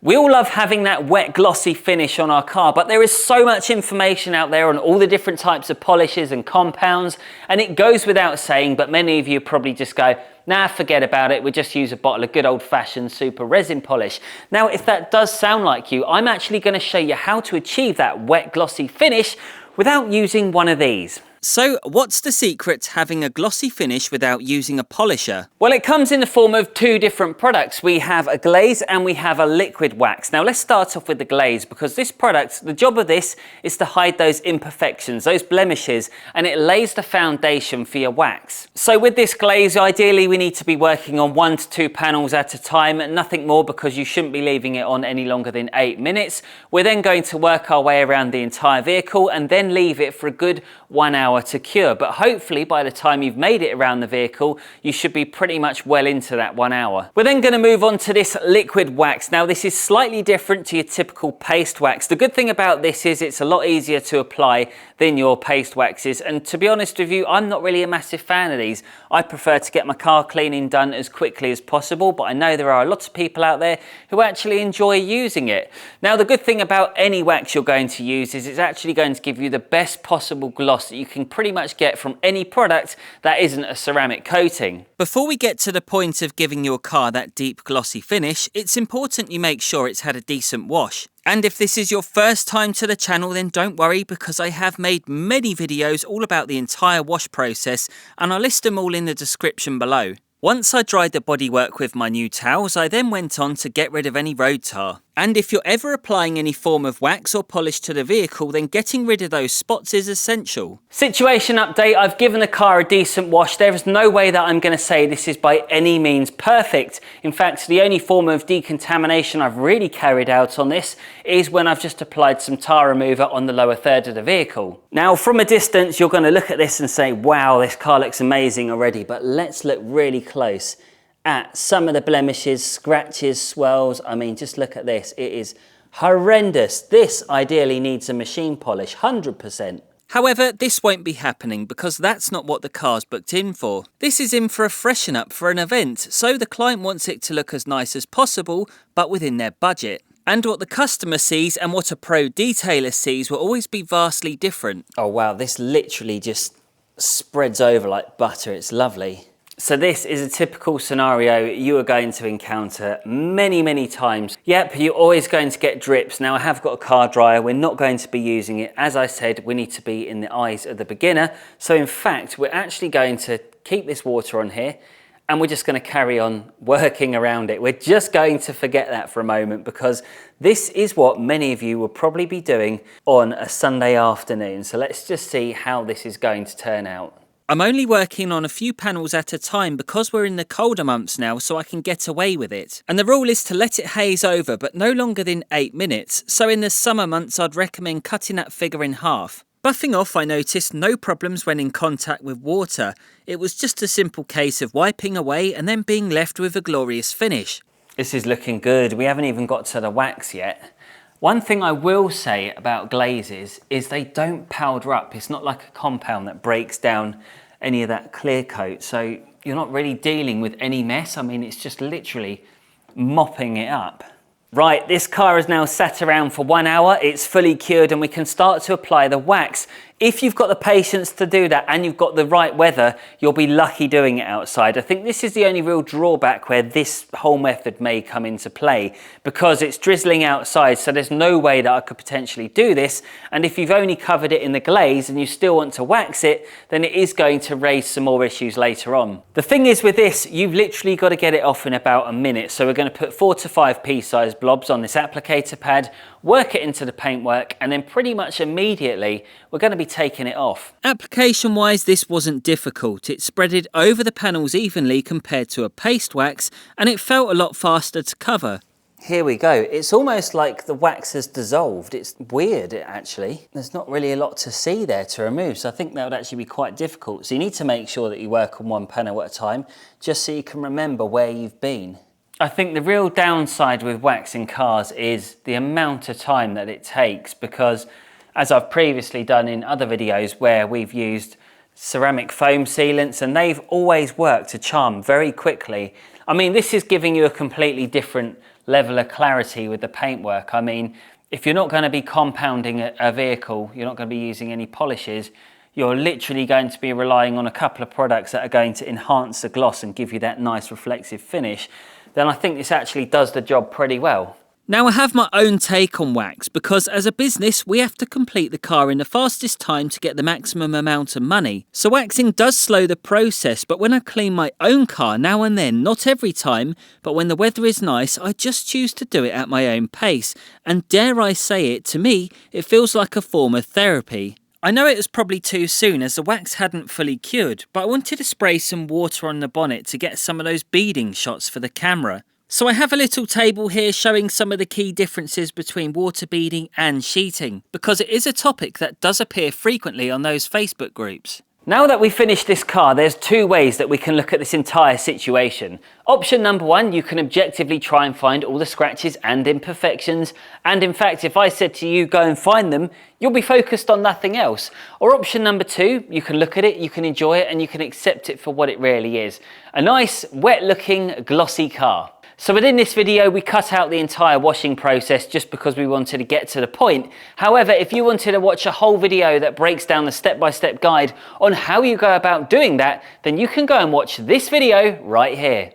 We all love having that wet glossy finish on our car, but there is so much information out there on all the different types of polishes and compounds, and it goes without saying, but many of you probably just go, nah, forget about it, we just use a bottle of good old-fashioned super resin polish. Now, if that does sound like you, I'm actually going to show you how to achieve that wet glossy finish without using one of these. So what's the secret to having a glossy finish without using a polisher? Well, it comes in the form of two different products. We have a glaze and we have a liquid wax. Now let's start off with the glaze, because this product, the job of this is to hide those imperfections, those blemishes, and it lays the foundation for your wax. So with this glaze, ideally we need to be working on 1 to 2 panels at a time, nothing more, because you shouldn't be leaving it on any longer than 8 minutes. We're then going to work our way around the entire vehicle and then leave it for a good 1 hour to cure, but hopefully by the time you've made it around the vehicle, you should be pretty much well into that 1 hour. We're then going to move on to this liquid wax. Now this is slightly different to your typical paste wax. The good thing about this is it's a lot easier to apply than your paste waxes, and to be honest with you, I'm not really a massive fan of these. I prefer to get my car cleaning done as quickly as possible, but I know there are lots of people out there who actually enjoy using it. Now the good thing about any wax you're going to use is it's actually going to give you the best possible gloss that you can pretty much get from any product that isn't a ceramic coating. Before we get to the point of giving your car that deep glossy finish, it's important you make sure it's had a decent wash. And if this is your first time to the channel, then don't worry, because I have made many videos all about the entire wash process, and I'll list them all in the description below. Once I dried the bodywork with my new towels, I then went on to get rid of any road tar. And if you're ever applying any form of wax or polish to the vehicle, then getting rid of those spots is essential. Situation update, I've given the car a decent wash. There is no way that I'm going to say this is by any means perfect. In fact, the only form of decontamination I've really carried out on this is when I've just applied some tar remover on the lower third of the vehicle. Now, from a distance, you're going to look at this and say, wow, this car looks amazing already, but let's look really close at some of the blemishes, scratches, swirls. I mean, just look at this. It is horrendous. This ideally needs a machine polish, 100%. However, this won't be happening, because that's not what the car's booked in for. This is in for a freshen up for an event, so the client wants it to look as nice as possible, but within their budget. And what the customer sees and what a pro detailer sees will always be vastly different. Oh wow, this literally just spreads over like butter. It's lovely. So this is a typical scenario you are going to encounter many times. Yep, you're always going to get drips. Now I have got a car dryer, we're not going to be using it. As I said, we need to be in the eyes of the beginner. So in fact, we're actually going to keep this water on here and we're just going to carry on working around it. We're just going to forget that for a moment, because this is what many of you will probably be doing on a Sunday afternoon. So let's just see how this is going to turn out. I'm only working on a few panels at a time because we're in the colder months now, so I can get away with it. And the rule is to let it haze over, but no longer than 8 minutes. So in the summer months, I'd recommend cutting that figure in half. Buffing off, I noticed no problems when in contact with water. It was just a simple case of wiping away and then being left with a glorious finish. This is looking good. We haven't even got to the wax yet. One thing I will say about glazes is they don't powder up. It's not like a compound that breaks down any of that clear coat. So you're not really dealing with any mess. I mean, it's just literally mopping it up. Right, this car is now sat around for 1 hour. It's fully cured and we can start to apply the wax. If you've got the patience to do that and you've got the right weather, you'll be lucky doing it outside. I think this is the only real drawback where this whole method may come into play, because it's drizzling outside, so there's no way that I could potentially do this. And if you've only covered it in the glaze and you still want to wax it, then it is going to raise some more issues later on. The thing is with this, you've literally got to get it off in about a minute. So we're going to put 4 to 5 pea-sized blobs on this applicator pad, work it into the paintwork, and then pretty much immediately we're going to be taking it off. Application wise, this wasn't difficult. It spreaded over the panels evenly compared to a paste wax, and it felt a lot faster to cover. Here we go. It's almost like the wax has dissolved. It's weird, actually. There's not really a lot to see there to remove, so I think that would actually be quite difficult. So you need to make sure that you work on one panel at a time, just so you can remember where you've been. I think the real downside with waxing cars is the amount of time that it takes, because as I've previously done in other videos where we've used ceramic foam sealants, and they've always worked to charm very quickly. I mean, this is giving you a completely different level of clarity with the paintwork. I mean, if you're not going to be compounding a vehicle, you're not going to be using any polishes, you're literally going to be relying on a couple of products that are going to enhance the gloss and give you that nice reflective finish, then I think this actually does the job pretty well. Now I have my own take on wax because as a business we have to complete the car in the fastest time to get the maximum amount of money. So waxing does slow the process, but when I clean my own car now and then, not every time, but when the weather is nice, I just choose to do it at my own pace. And dare I say it, to me, it feels like a form of therapy. I know it was probably too soon as the wax hadn't fully cured, but I wanted to spray some water on the bonnet to get some of those beading shots for the camera. So I have a little table here showing some of the key differences between water beading and sheeting, because it is a topic that does appear frequently on those Facebook groups. Now that we've finished this car, there's two ways that we can look at this entire situation. Option number one, you can objectively try and find all the scratches and imperfections. And in fact, if I said to you, go and find them, you'll be focused on nothing else. Or option number two, you can look at it, you can enjoy it, and you can accept it for what it really is. A nice, wet looking, glossy car. So within this video, we cut out the entire washing process just because we wanted to get to the point. However, if you wanted to watch a whole video that breaks down the step-by-step guide on how you go about doing that, then you can go and watch this video right here.